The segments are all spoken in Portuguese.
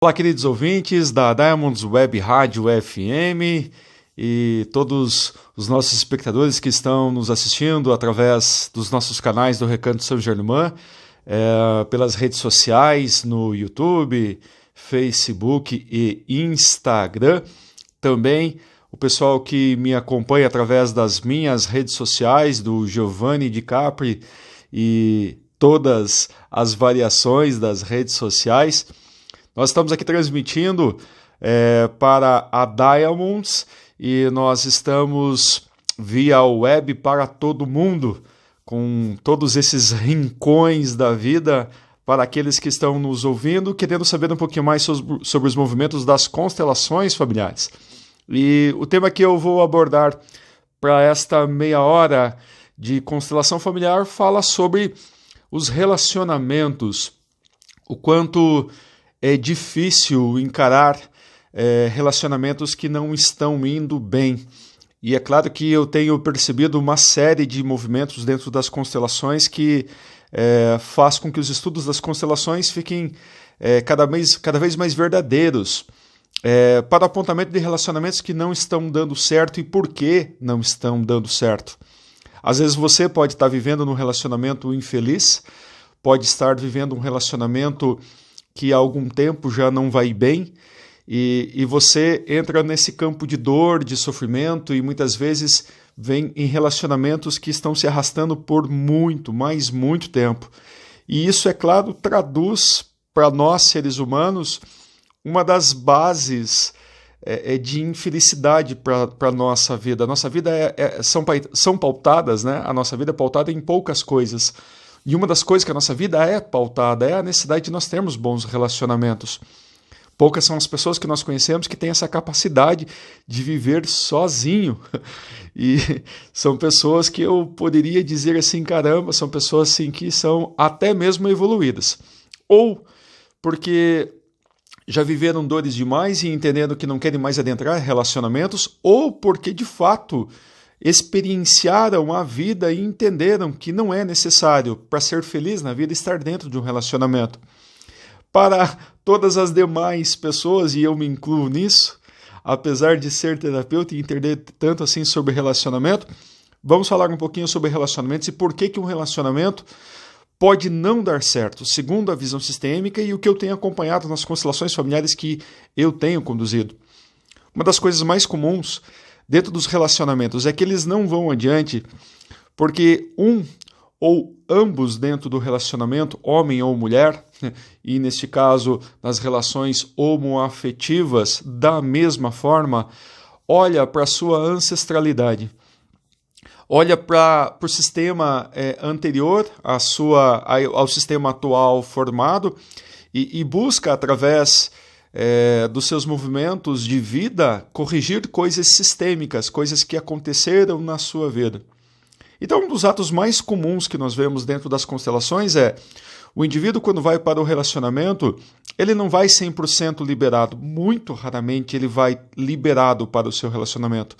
Olá, queridos ouvintes da Diamonds Web Rádio FM e todos os nossos espectadores que estão nos assistindo através dos nossos canais do Recanto São Germán, pelas redes sociais, no YouTube, Facebook e Instagram. Também o pessoal que me acompanha através das minhas redes sociais, do Giovanni Di Capri e todas as variações das redes sociais. Nós estamos aqui transmitindo para a Diamonds e nós estamos via web para todo mundo, com todos esses rincões da vida, para aqueles que estão nos ouvindo, querendo saber um pouquinho mais sobre os movimentos das constelações familiares. E o tema que eu vou abordar para esta meia hora de constelação familiar fala sobre os relacionamentos, o quanto é difícil encarar relacionamentos que não estão indo bem. E é claro que eu tenho percebido uma série de movimentos dentro das constelações que faz com que os estudos das constelações fiquem cada vez mais verdadeiros, para o apontamento de relacionamentos que não estão dando certo e por que não estão dando certo. Às vezes você pode estar vivendo num relacionamento infeliz, pode estar vivendo um relacionamento que há algum tempo já não vai bem, e você entra nesse campo de dor, de sofrimento, e muitas vezes vem em relacionamentos que estão se arrastando por muito tempo. E isso, é claro, traduz para nós, seres humanos, uma das bases de infelicidade para a nossa vida. A nossa vida são pautadas, né? A nossa vida é pautada em poucas coisas. E uma das coisas que a nossa vida é pautada é a necessidade de nós termos bons relacionamentos. Poucas são as pessoas que nós conhecemos que têm essa capacidade de viver sozinho. E são pessoas que eu poderia dizer assim, caramba, são pessoas assim que são até mesmo evoluídas. Ou porque já viveram dores demais e entendendo que não querem mais adentrar relacionamentos, ou porque de fato experienciaram a vida e entenderam que não é necessário, para ser feliz na vida, estar dentro de um relacionamento. Para todas as demais pessoas, e eu me incluo nisso, apesar de ser terapeuta e entender tanto assim sobre relacionamento, vamos falar um pouquinho sobre relacionamentos e por que um relacionamento pode não dar certo, segundo a visão sistêmica e o que eu tenho acompanhado nas constelações familiares que eu tenho conduzido. Uma das coisas mais comuns dentro dos relacionamentos é que eles não vão adiante porque um ou ambos dentro do relacionamento, homem ou mulher, e neste caso nas relações homoafetivas, da mesma forma, olha para a sua ancestralidade, olha para o sistema anterior ao sistema atual formado e busca através dos seus movimentos de vida, corrigir coisas sistêmicas, coisas que aconteceram na sua vida. Então, um dos atos mais comuns que nós vemos dentro das constelações é o indivíduo, quando vai para o relacionamento, ele não vai 100% liberado. Muito raramente ele vai liberado para o seu relacionamento.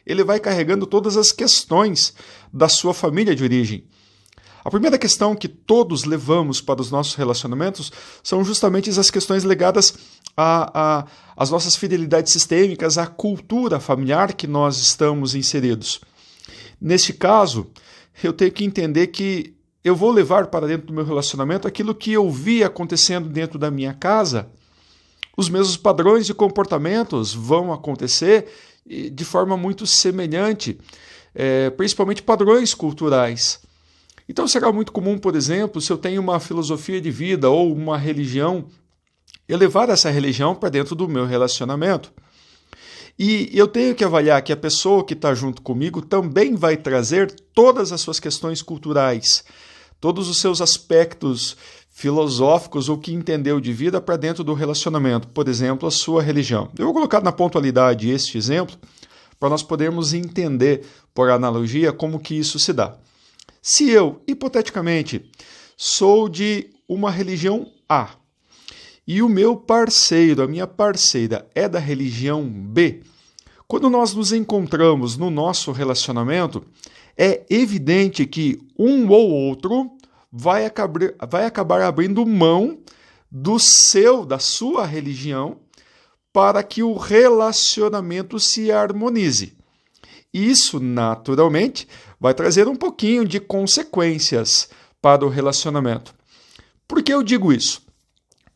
Ele vai carregando todas as questões da sua família de origem. A primeira questão que todos levamos para os nossos relacionamentos são justamente as questões ligadas às nossas fidelidades sistêmicas, à cultura familiar que nós estamos inseridos. Neste caso, eu tenho que entender que eu vou levar para dentro do meu relacionamento aquilo que eu vi acontecendo dentro da minha casa. Os mesmos padrões de comportamentos vão acontecer de forma muito semelhante, principalmente padrões culturais. Então será muito comum, por exemplo, se eu tenho uma filosofia de vida ou uma religião, eu levar essa religião para dentro do meu relacionamento. E eu tenho que avaliar que a pessoa que está junto comigo também vai trazer todas as suas questões culturais, todos os seus aspectos filosóficos ou que entendeu de vida para dentro do relacionamento, por exemplo, a sua religião. Eu vou colocar na pontualidade este exemplo para nós podermos entender, por analogia, como que isso se dá. Se eu, hipoteticamente, sou de uma religião A e o meu parceiro, a minha parceira é da religião B, quando nós nos encontramos no nosso relacionamento, é evidente que um ou outro vai acabar abrindo mão da sua religião, para que o relacionamento se harmonize. Isso, naturalmente, vai trazer um pouquinho de consequências para o relacionamento. Por que eu digo isso?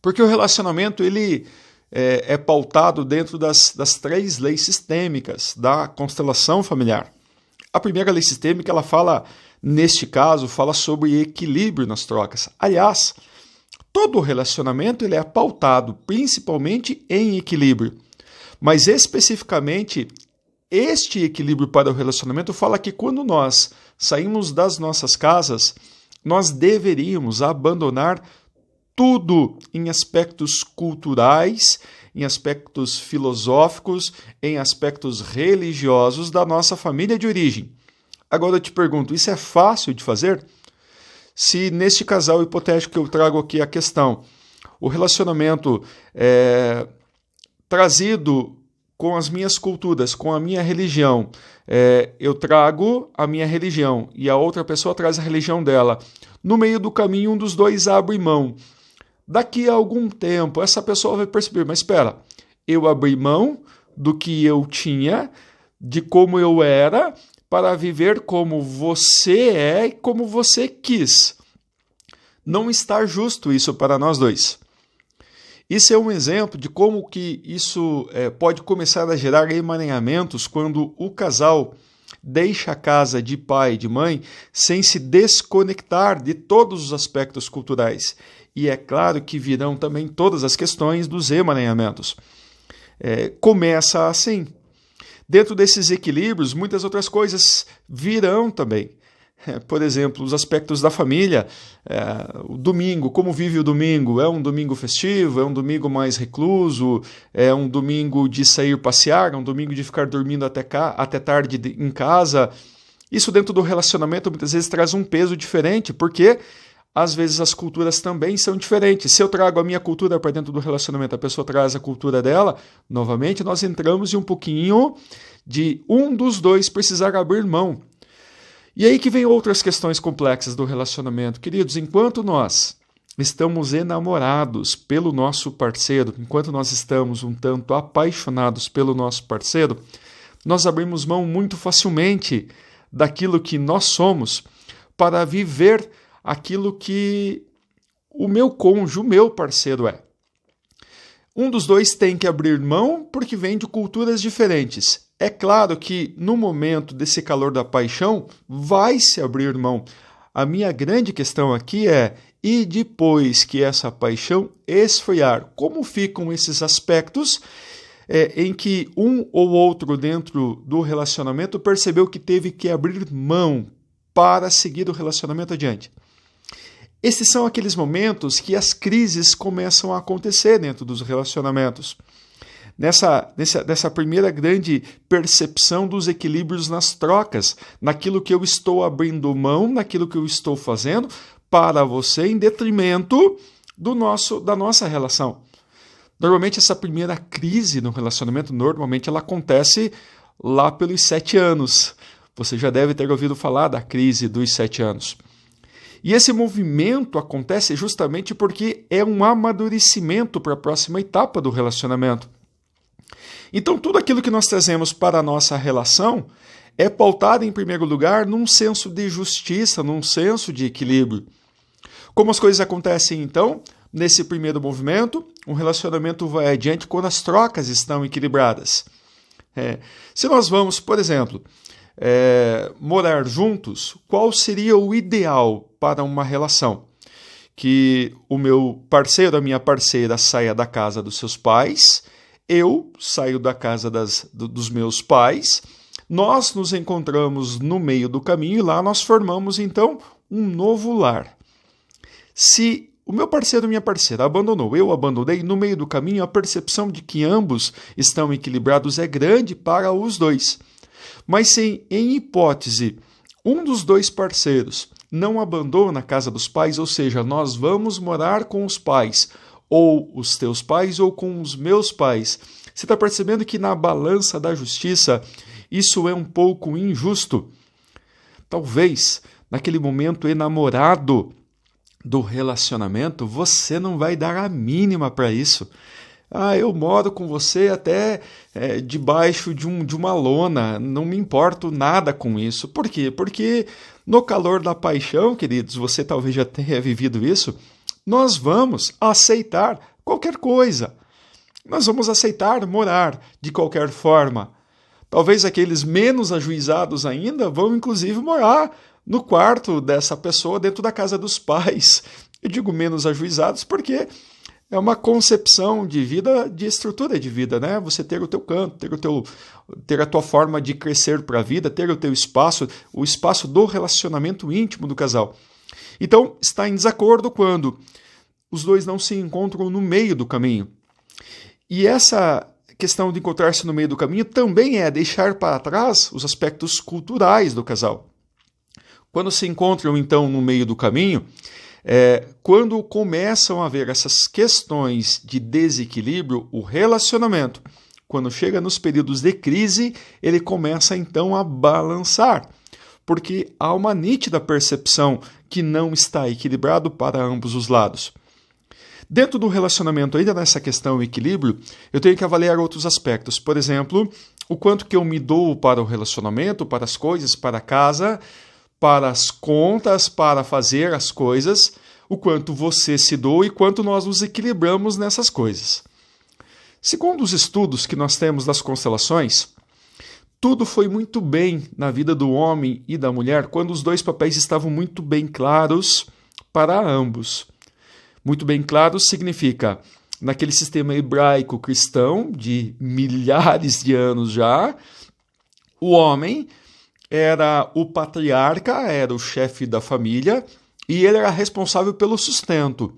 Porque o relacionamento ele é pautado dentro das 3 leis sistêmicas da constelação familiar. A primeira lei sistêmica, ela fala, neste caso, fala sobre equilíbrio nas trocas. Aliás, todo relacionamento ele é pautado principalmente em equilíbrio. Mas especificamente, este equilíbrio para o relacionamento fala que quando nós saímos das nossas casas, nós deveríamos abandonar tudo em aspectos culturais, em aspectos filosóficos, em aspectos religiosos da nossa família de origem. Agora eu te pergunto, isso é fácil de fazer? Se neste casal hipotético que eu trago aqui a questão, o relacionamento é trazido com as minhas culturas, com a minha religião, eu trago a minha religião e a outra pessoa traz a religião dela. No meio do caminho, um dos dois abre mão. Daqui a algum tempo, essa pessoa vai perceber, mas espera, eu abri mão do que eu tinha, de como eu era, para viver como você é e como você quis. Não está justo isso para nós dois. Isso é um exemplo de como que isso pode começar a gerar emaranhamentos quando o casal deixa a casa de pai e de mãe sem se desconectar de todos os aspectos culturais. E é claro que virão também todas as questões dos emaranhamentos. Começa assim. Dentro desses equilíbrios, muitas outras coisas virão também. Por exemplo, os aspectos da família, o domingo, como vive o domingo? É um domingo festivo, é um domingo mais recluso, é um domingo de sair passear, é um domingo de ficar dormindo até tarde em casa. Isso dentro do relacionamento muitas vezes traz um peso diferente, porque às vezes as culturas também são diferentes. Se eu trago a minha cultura para dentro do relacionamento, a pessoa traz a cultura dela, novamente nós entramos em um pouquinho de um dos dois precisar abrir mão. E aí que vem outras questões complexas do relacionamento. Queridos, enquanto nós estamos enamorados pelo nosso parceiro, enquanto nós estamos um tanto apaixonados pelo nosso parceiro, nós abrimos mão muito facilmente daquilo que nós somos para viver aquilo que o meu cônjuge, o meu parceiro é. Um dos dois tem que abrir mão porque vem de culturas diferentes. É claro que no momento desse calor da paixão, vai se abrir mão. A minha grande questão aqui é, e depois que essa paixão esfriar, como ficam esses aspectos em que um ou outro dentro do relacionamento percebeu que teve que abrir mão para seguir o relacionamento adiante? Esses são aqueles momentos que as crises começam a acontecer dentro dos relacionamentos. Nessa primeira grande percepção dos equilíbrios nas trocas, naquilo que eu estou abrindo mão, naquilo que eu estou fazendo para você em detrimento da nossa relação. Normalmente essa primeira crise no relacionamento, ela acontece lá pelos 7 anos. Você já deve ter ouvido falar da crise dos 7 anos. E esse movimento acontece justamente porque é um amadurecimento para a próxima etapa do relacionamento. Então, tudo aquilo que nós trazemos para a nossa relação é pautado, em primeiro lugar, num senso de justiça, num senso de equilíbrio. Como as coisas acontecem, então, nesse primeiro movimento, um relacionamento vai adiante quando as trocas estão equilibradas. Se nós vamos, por exemplo, morar juntos, qual seria o ideal para uma relação? Que o meu parceiro, a minha parceira, saia da casa dos seus pais, eu saio da casa dos meus pais, nós nos encontramos no meio do caminho e lá nós formamos, então, um novo lar. Se o meu parceiro e minha parceira abandonou, eu abandonei, no meio do caminho a percepção de que ambos estão equilibrados é grande para os dois. Mas se, em hipótese, um dos dois parceiros não abandona a casa dos pais, ou seja, nós vamos morar com os pais, ou os teus pais, ou com os meus pais, você está percebendo que na balança da justiça isso é um pouco injusto? Talvez, naquele momento enamorado, do relacionamento, você não vai dar a mínima para isso. Eu moro com você até debaixo de uma lona, não me importo nada com isso. Por quê? Porque no calor da paixão, queridos, você talvez já tenha vivido isso, nós vamos aceitar qualquer coisa. Nós vamos aceitar morar de qualquer forma. Talvez aqueles menos ajuizados ainda vão inclusive morar no quarto dessa pessoa dentro da casa dos pais. Eu digo menos ajuizados porque é uma concepção de vida, de estrutura de vida, né? Você ter o teu canto, ter a tua forma de crescer para a vida, ter o teu espaço, o espaço do relacionamento íntimo do casal. Então, está em desacordo quando os dois não se encontram no meio do caminho. E essa questão de encontrar-se no meio do caminho também é deixar para trás os aspectos culturais do casal. Quando se encontram, então, no meio do caminho, quando começam a haver essas questões de desequilíbrio, o relacionamento, quando chega nos períodos de crise, ele começa, então, a balançar, porque há uma nítida percepção que não está equilibrado para ambos os lados. Dentro do relacionamento, ainda nessa questão do equilíbrio, eu tenho que avaliar outros aspectos. Por exemplo, o quanto que eu me dou para o relacionamento, para as coisas, para a casa, para as contas, para fazer as coisas, o quanto você se doa e quanto nós nos equilibramos nessas coisas. Segundo os estudos que nós temos das constelações, tudo foi muito bem na vida do homem e da mulher quando os dois papéis estavam muito bem claros para ambos. Muito bem claro significa, naquele sistema hebraico cristão de milhares de anos já, o homem era o patriarca, era o chefe da família e ele era responsável pelo sustento.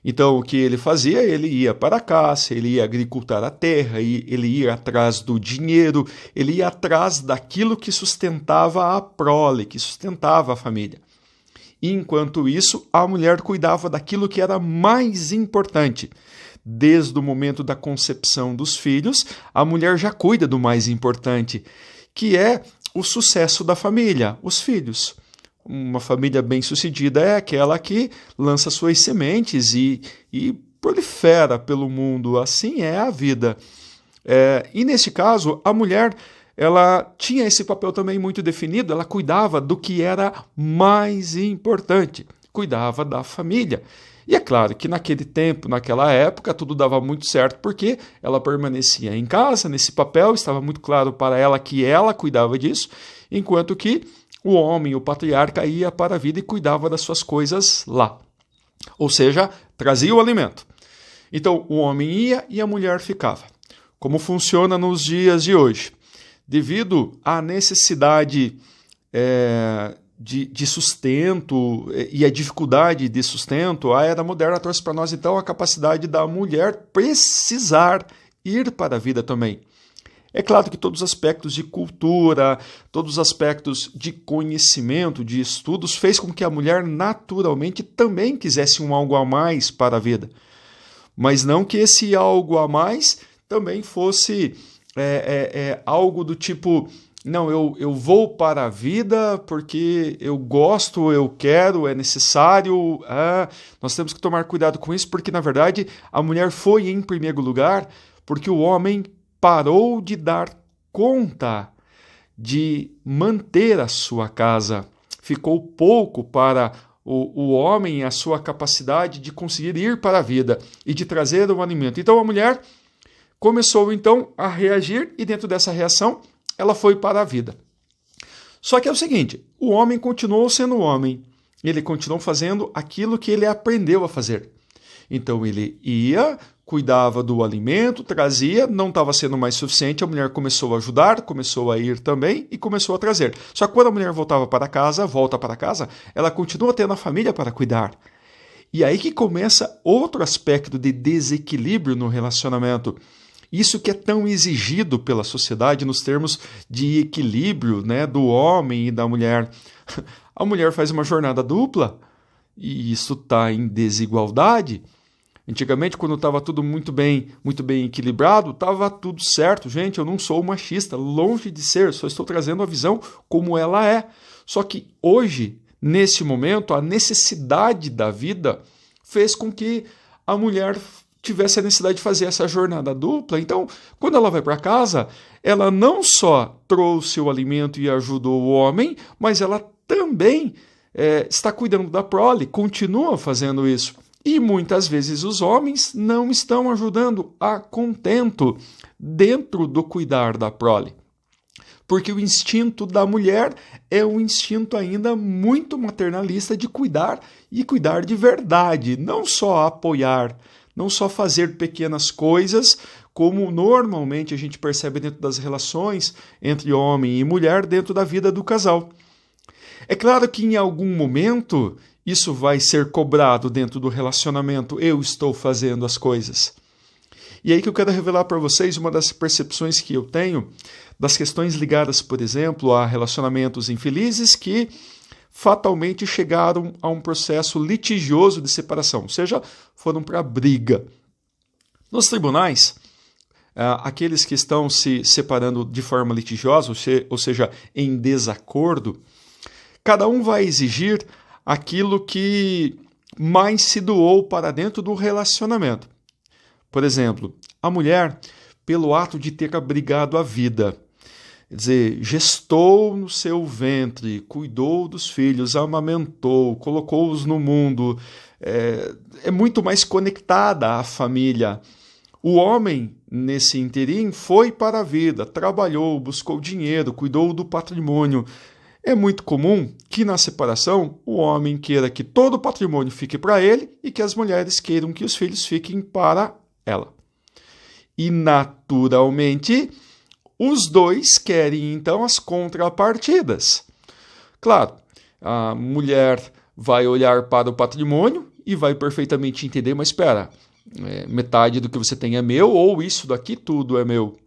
Então, o que ele fazia? Ele ia para a caça, ele ia agricultar a terra, ele ia atrás do dinheiro, ele ia atrás daquilo que sustentava a prole, que sustentava a família. E, enquanto isso, a mulher cuidava daquilo que era mais importante. Desde o momento da concepção dos filhos, a mulher já cuida do mais importante, que é o sucesso da família, os filhos. Uma família bem-sucedida é aquela que lança suas sementes e prolifera pelo mundo. Assim é a vida. E, nesse caso, a mulher ela tinha esse papel também muito definido, ela cuidava do que era mais importante, cuidava da família. E é claro que naquele tempo, naquela época, tudo dava muito certo porque ela permanecia em casa, nesse papel, estava muito claro para ela que ela cuidava disso, enquanto que o homem, o patriarca, ia para a vida e cuidava das suas coisas lá. Ou seja, trazia o alimento. Então, o homem ia e a mulher ficava. Como funciona nos dias de hoje? Devido à necessidade de sustento e a dificuldade de sustento, a era moderna trouxe para nós, então, a capacidade da mulher precisar ir para a vida também. É claro que todos os aspectos de cultura, todos os aspectos de conhecimento, de estudos, fez com que a mulher naturalmente também quisesse um algo a mais para a vida. Mas não que esse algo a mais também fosse algo do tipo, não, eu vou para a vida porque eu gosto, eu quero, é necessário. Nós temos que tomar cuidado com isso, porque na verdade a mulher foi em primeiro lugar porque o homem parou de dar conta de manter a sua casa. Ficou pouco para o homem, a sua capacidade de conseguir ir para a vida e de trazer o alimento. Então a mulher começou então a reagir e dentro dessa reação ela foi para a vida. Só que é o seguinte, o homem continuou sendo homem. Ele continuou fazendo aquilo que ele aprendeu a fazer. Então ele ia, cuidava do alimento, trazia, não estava sendo mais suficiente, a mulher começou a ajudar, começou a ir também e começou a trazer. Só que quando a mulher volta para casa, ela continua tendo a família para cuidar. E aí que começa outro aspecto de desequilíbrio no relacionamento. Isso que é tão exigido pela sociedade nos termos de equilíbrio, né, do homem e da mulher. A mulher faz uma jornada dupla e isso está em desigualdade. Antigamente, quando estava tudo muito bem equilibrado, estava tudo certo. Gente, eu não sou machista, longe de ser, só estou trazendo a visão como ela é. Só que hoje, Nesse momento, a necessidade da vida fez com que a mulher tivesse a necessidade de fazer essa jornada dupla. Então, quando ela vai para casa, ela não só trouxe o alimento e ajudou o homem, mas ela também está cuidando da prole, continua fazendo isso. E muitas vezes os homens não estão ajudando a contento dentro do cuidar da prole. Porque o instinto da mulher é um instinto ainda muito maternalista de cuidar e cuidar de verdade, não só apoiar, não só fazer pequenas coisas, como normalmente a gente percebe dentro das relações entre homem e mulher dentro da vida do casal. É claro que em algum momento isso vai ser cobrado dentro do relacionamento, eu estou fazendo as coisas. E aí que eu quero revelar para vocês uma das percepções que eu tenho das questões ligadas, por exemplo, a relacionamentos infelizes que fatalmente chegaram a um processo litigioso de separação, ou seja, foram para briga. Nos tribunais, aqueles que estão se separando de forma litigiosa, ou seja, em desacordo, cada um vai exigir aquilo que mais se doou para dentro do relacionamento. Por exemplo, a mulher, pelo ato de ter abrigado a vida, quer dizer, gestou no seu ventre, cuidou dos filhos, amamentou, colocou-os no mundo, é muito mais conectada à família. O homem, nesse interim, foi para a vida, trabalhou, buscou dinheiro, cuidou do patrimônio. É muito comum que na separação o homem queira que todo o patrimônio fique para ele e que as mulheres queiram que os filhos fiquem para ela. E naturalmente os dois querem então as contrapartidas. Claro, a mulher vai olhar para o patrimônio e vai perfeitamente entender, mas espera, metade do que você tem é meu ou isso daqui tudo é meu.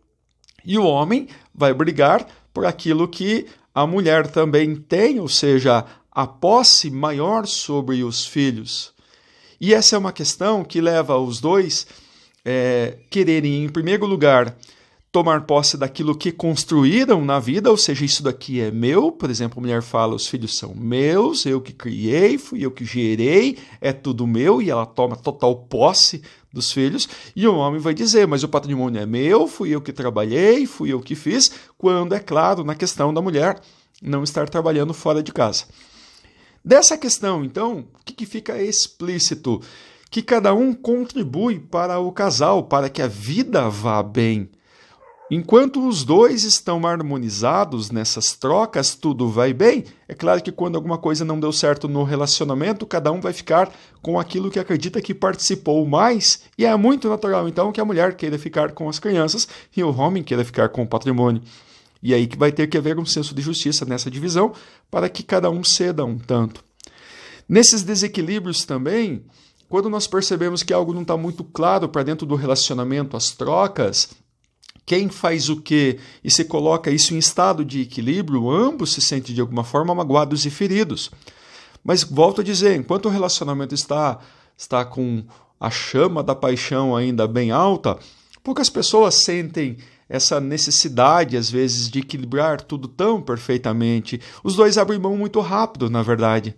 E o homem vai brigar por aquilo que a mulher também tem, ou seja, a posse maior sobre os filhos. E essa é uma questão que leva os dois quererem, em primeiro lugar, tomar posse daquilo que construíram na vida, ou seja, isso daqui é meu. Por exemplo, a mulher fala, os filhos são meus, eu que criei, fui eu que gerei, é tudo meu, e ela toma total posse dos filhos. E o homem vai dizer, mas o patrimônio é meu, fui eu que trabalhei, fui eu que fiz, quando, é claro, na questão da mulher não estar trabalhando fora de casa. Dessa questão, então, o que fica explícito? Que cada um contribui para o casal, para que a vida vá bem. Enquanto os dois estão harmonizados nessas trocas, tudo vai bem. É claro que quando alguma coisa não deu certo no relacionamento, cada um vai ficar com aquilo que acredita que participou mais, e é muito natural, então, que a mulher queira ficar com as crianças e o homem queira ficar com o patrimônio. E aí que vai ter que haver um senso de justiça nessa divisão para que cada um ceda um tanto. Nesses desequilíbrios também, quando nós percebemos que algo não está muito claro para dentro do relacionamento, as trocas, quem faz o quê e se coloca isso em estado de equilíbrio, ambos se sentem de alguma forma magoados e feridos. Mas volto a dizer, enquanto o relacionamento está com a chama da paixão ainda bem alta, poucas pessoas sentem essa necessidade, às vezes, de equilibrar tudo tão perfeitamente. Os dois abrem mão muito rápido, na verdade.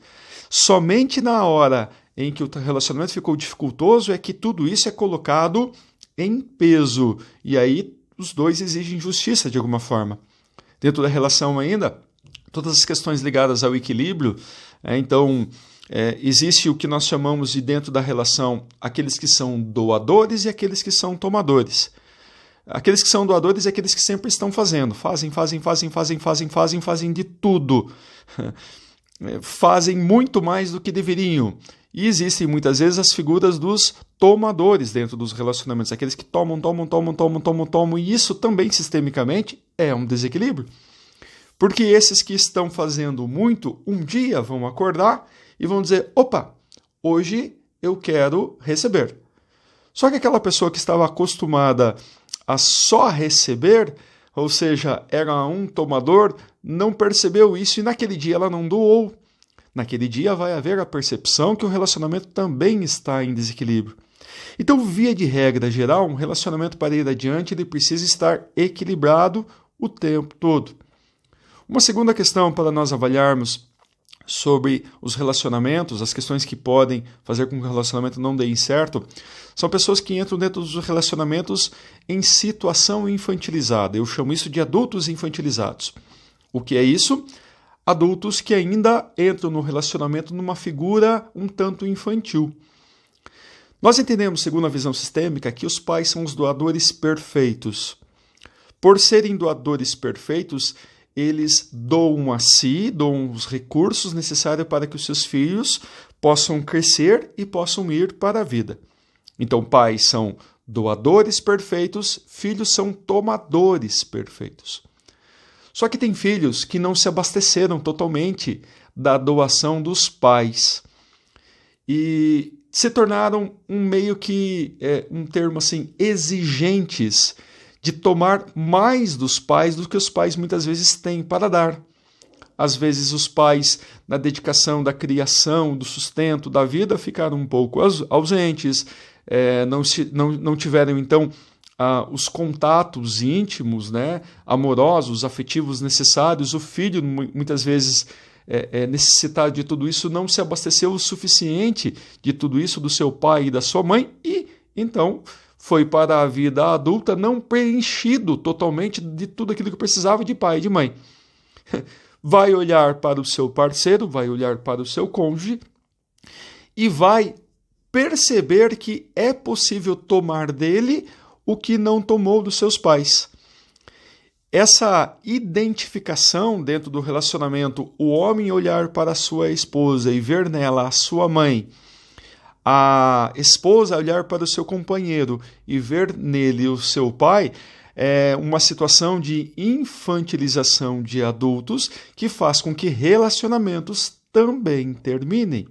Somente na hora em que o relacionamento ficou dificultoso é que tudo isso é colocado em peso. E aí os dois exigem justiça de alguma forma. Dentro da relação ainda, todas as questões ligadas ao equilíbrio, existe o que nós chamamos de dentro da relação aqueles que são doadores e aqueles que são tomadores. Aqueles que são doadores é aqueles que sempre estão fazendo. Fazem de tudo. Fazem muito mais do que deveriam. E existem muitas vezes as figuras dos tomadores dentro dos relacionamentos. Aqueles que tomam. E isso também, sistemicamente, é um desequilíbrio. Porque esses que estão fazendo muito, um dia vão acordar e vão dizer, opa, hoje eu quero receber. Só que aquela pessoa que estava acostumada a só receber, ou seja, era um tomador, não percebeu isso e naquele dia ela não doou. Naquele dia vai haver a percepção que o relacionamento também está em desequilíbrio. Então, via de regra geral, um relacionamento para ir adiante ele precisa estar equilibrado o tempo todo. Uma segunda questão para nós avaliarmos sobre os relacionamentos, as questões que podem fazer com que o relacionamento não dê certo, são pessoas que entram dentro dos relacionamentos em situação infantilizada. Eu chamo isso de adultos infantilizados. O que é isso? Adultos que ainda entram no relacionamento numa figura um tanto infantil. Nós entendemos, segundo a visão sistêmica, que os pais são os doadores perfeitos. Por serem doadores perfeitos, eles doam a si, doam os recursos necessários para que os seus filhos possam crescer e possam ir para a vida. Então, pais são doadores perfeitos, filhos são tomadores perfeitos. Só que tem filhos que não se abasteceram totalmente da doação dos pais e se tornaram um termo assim, exigentes de tomar mais dos pais do que os pais muitas vezes têm para dar. Às vezes os pais, na dedicação da criação, do sustento, da vida, ficaram um pouco ausentes, não tiveram então os contatos íntimos, né, amorosos, afetivos necessários. O filho, muitas vezes, necessitado de tudo isso, não se abasteceu o suficiente de tudo isso do seu pai e da sua mãe e, então, foi para a vida adulta não preenchido totalmente de tudo aquilo que precisava de pai e de mãe. Vai olhar para o seu parceiro, vai olhar para o seu cônjuge e vai perceber que é possível tomar dele o que não tomou dos seus pais. Essa identificação dentro do relacionamento, o homem olhar para a sua esposa e ver nela a sua mãe, a esposa olhar para o seu companheiro e ver nele o seu pai, é uma situação de infantilização de adultos que faz com que relacionamentos também terminem.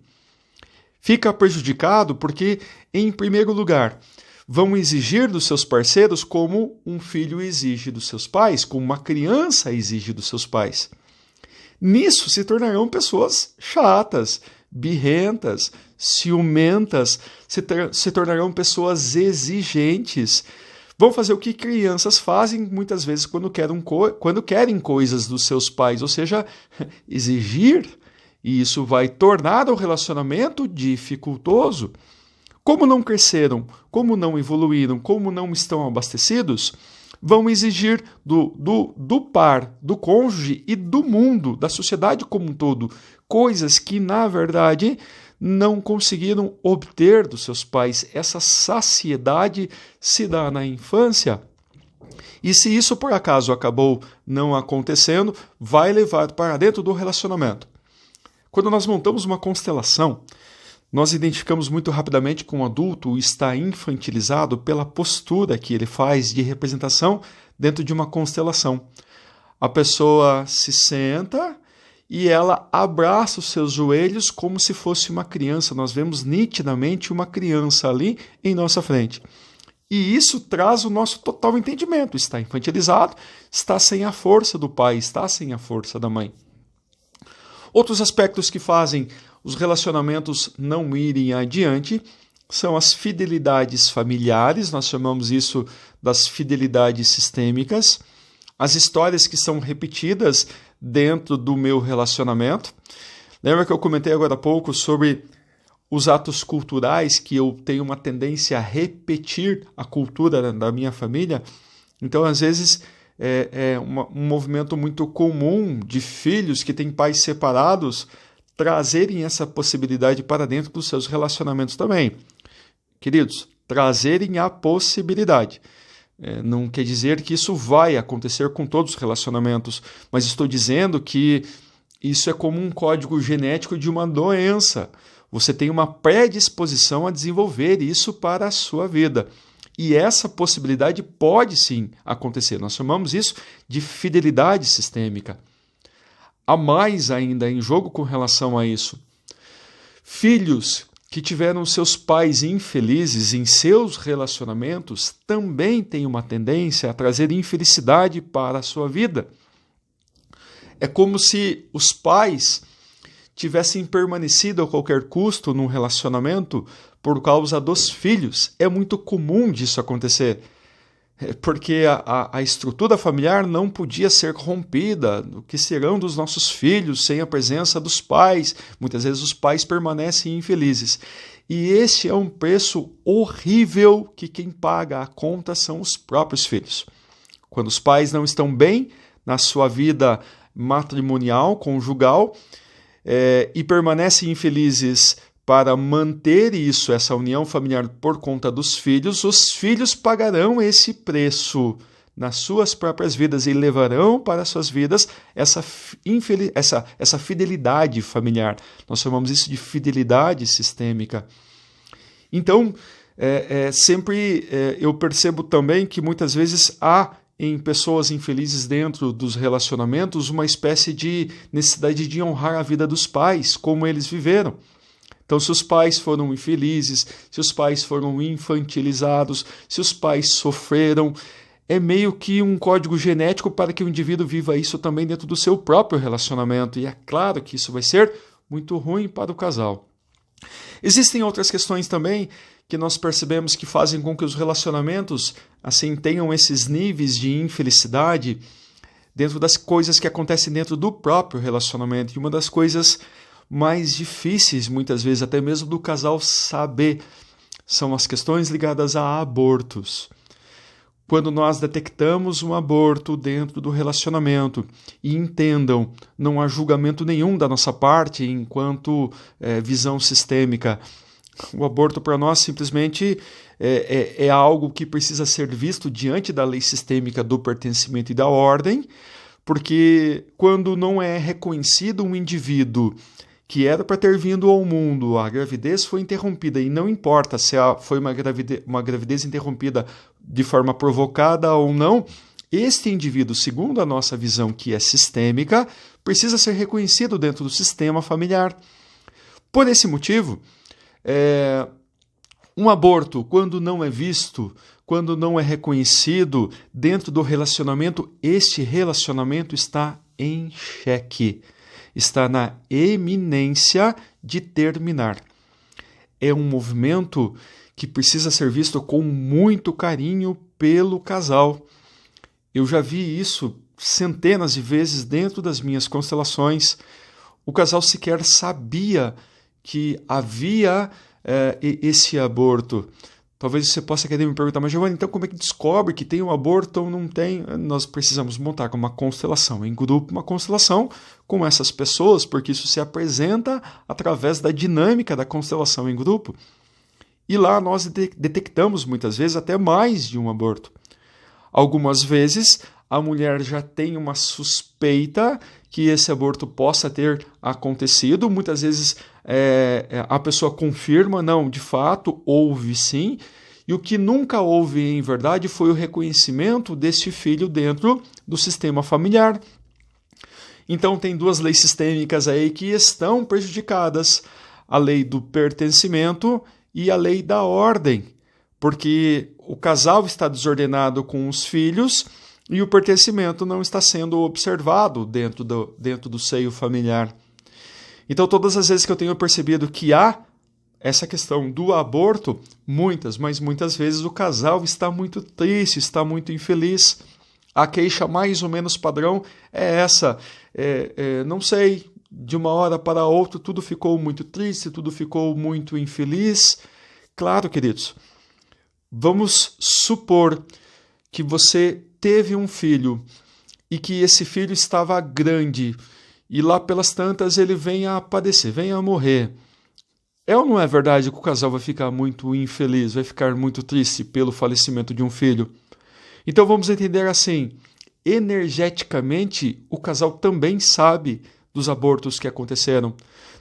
Fica prejudicado porque, em primeiro lugar, vão exigir dos seus parceiros como um filho exige dos seus pais, como uma criança exige dos seus pais. Nisso se tornarão pessoas chatas, birrentas, ciumentas, se tornarão pessoas exigentes. Vão fazer o que crianças fazem muitas vezes quando querem coisas dos seus pais, ou seja, exigir, e isso vai tornar o relacionamento dificultoso. Como não cresceram, como não evoluíram, como não estão abastecidos, vão exigir do par, do cônjuge e do mundo, da sociedade como um todo, coisas que, na verdade, não conseguiram obter dos seus pais. Essa saciedade se dá na infância. E se isso, por acaso, acabou não acontecendo, vai levar para dentro do relacionamento. Quando nós montamos uma constelação, nós identificamos muito rapidamente que um adulto está infantilizado pela postura que ele faz de representação dentro de uma constelação. A pessoa se senta e ela abraça os seus joelhos como se fosse uma criança. Nós vemos nitidamente uma criança ali em nossa frente. E isso traz o nosso total entendimento. Está infantilizado, está sem a força do pai, está sem a força da mãe. Outros aspectos que fazem os relacionamentos não irem adiante são as fidelidades familiares, nós chamamos isso das fidelidades sistêmicas, as histórias que são repetidas dentro do meu relacionamento. Lembra que eu comentei agora há pouco sobre os atos culturais, que eu tenho uma tendência a repetir a cultura da minha família? Então, às vezes, um movimento muito comum de filhos que têm pais separados trazerem essa possibilidade para dentro dos seus relacionamentos também. Queridos, trazerem a possibilidade. Não quer dizer que isso vai acontecer com todos os relacionamentos, mas estou dizendo que isso é como um código genético de uma doença. Você tem uma predisposição a desenvolver isso para a sua vida. E essa possibilidade pode sim acontecer. Nós chamamos isso de fidelidade sistêmica. Há mais ainda em jogo com relação a isso. Filhos que tiveram seus pais infelizes em seus relacionamentos também têm uma tendência a trazer infelicidade para a sua vida. É como se os pais tivessem permanecido a qualquer custo num relacionamento por causa dos filhos. É muito comum disso acontecer. porque a estrutura familiar não podia ser rompida. O que serão dos nossos filhos sem a presença dos pais? Muitas vezes os pais permanecem infelizes. E esse é um preço horrível que quem paga a conta são os próprios filhos. Quando os pais não estão bem na sua vida matrimonial, conjugal, e permanecem infelizes para manter isso, essa união familiar por conta dos filhos, os filhos pagarão esse preço nas suas próprias vidas e levarão para suas vidas essa fidelidade familiar. Nós chamamos isso de fidelidade sistêmica. Então, sempre eu percebo também que muitas vezes há em pessoas infelizes dentro dos relacionamentos uma espécie de necessidade de honrar a vida dos pais, como eles viveram. Então, se os pais foram infelizes, se os pais foram infantilizados, se os pais sofreram, é meio que um código genético para que o indivíduo viva isso também dentro do seu próprio relacionamento. E é claro que isso vai ser muito ruim para o casal. Existem outras questões também que nós percebemos que fazem com que os relacionamentos assim tenham esses níveis de infelicidade dentro das coisas que acontecem dentro do próprio relacionamento. E uma das coisas mais difíceis, muitas vezes, até mesmo do casal saber, são as questões ligadas a abortos. Quando nós detectamos um aborto dentro do relacionamento, e entendam, não há julgamento nenhum da nossa parte enquanto visão sistêmica. O aborto para nós simplesmente é algo que precisa ser visto diante da lei sistêmica do pertencimento e da ordem, porque quando não é reconhecido um indivíduo que era para ter vindo ao mundo, a gravidez foi interrompida, e não importa se foi uma gravidez interrompida de forma provocada ou não, este indivíduo, segundo a nossa visão que é sistêmica, precisa ser reconhecido dentro do sistema familiar. Por esse motivo, um aborto, quando não é visto, quando não é reconhecido dentro do relacionamento, este relacionamento está em xeque. Está na eminência de terminar. É um movimento que precisa ser visto com muito carinho pelo casal. Eu já vi isso centenas de vezes dentro das minhas constelações. O casal sequer sabia que havia esse aborto. Talvez você possa querer me perguntar, mas Giovanni, então como é que descobre que tem um aborto ou não tem? Nós precisamos montar uma constelação em grupo, uma constelação com essas pessoas, porque isso se apresenta através da dinâmica da constelação em grupo. E lá nós detectamos muitas vezes até mais de um aborto. Algumas vezes a mulher já tem uma suspeita que esse aborto possa ter acontecido. Muitas vezes a pessoa confirma, não, de fato, houve sim. E o que nunca houve em verdade foi o reconhecimento desse filho dentro do sistema familiar. Então tem duas leis sistêmicas aí que estão prejudicadas. A lei do pertencimento e a lei da ordem. Porque o casal está desordenado com os filhos e o pertencimento não está sendo observado dentro do seio familiar. Então, todas as vezes que eu tenho percebido que há essa questão do aborto, muitas vezes o casal está muito triste, está muito infeliz. A queixa mais ou menos padrão é essa. Não sei, de uma hora para outra tudo ficou muito triste, tudo ficou muito infeliz. Claro, queridos, vamos supor que você teve um filho e que esse filho estava grande e lá pelas tantas ele venha a padecer, venha a morrer. É ou não é verdade que o casal vai ficar muito infeliz, vai ficar muito triste pelo falecimento de um filho? Então vamos entender assim, energeticamente o casal também sabe dos abortos que aconteceram.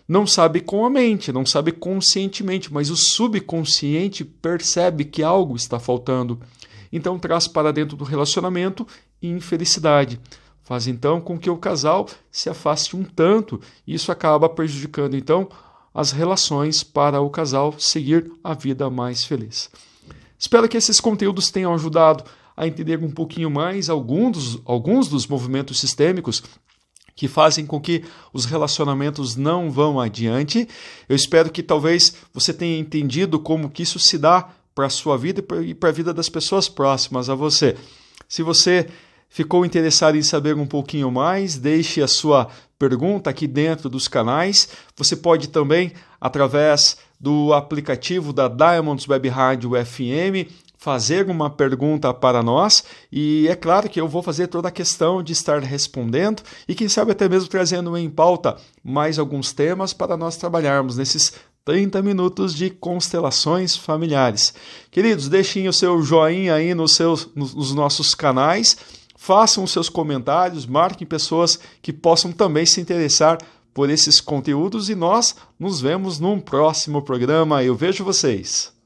Não sabe com a mente, não sabe conscientemente, mas o subconsciente percebe que algo está faltando. Então traz para dentro do relacionamento infelicidade. Faz então com que o casal se afaste um tanto e isso acaba prejudicando então as relações para o casal seguir a vida mais feliz. Espero que esses conteúdos tenham ajudado a entender um pouquinho mais alguns dos movimentos sistêmicos que fazem com que os relacionamentos não vão adiante. Eu espero que talvez você tenha entendido como que isso se dá para a sua vida e para a vida das pessoas próximas a você. Se você ficou interessado em saber um pouquinho mais, deixe a sua pergunta aqui dentro dos canais. Você pode também, através do aplicativo da Diamonds Web Rádio FM, fazer uma pergunta para nós, e é claro que eu vou fazer toda a questão de estar respondendo e quem sabe até mesmo trazendo em pauta mais alguns temas para nós trabalharmos nesses 30 minutos de constelações familiares. Queridos, deixem o seu joinha aí nos nossos canais, façam os seus comentários, marquem pessoas que possam também se interessar por esses conteúdos e nós nos vemos num próximo programa. Eu vejo vocês.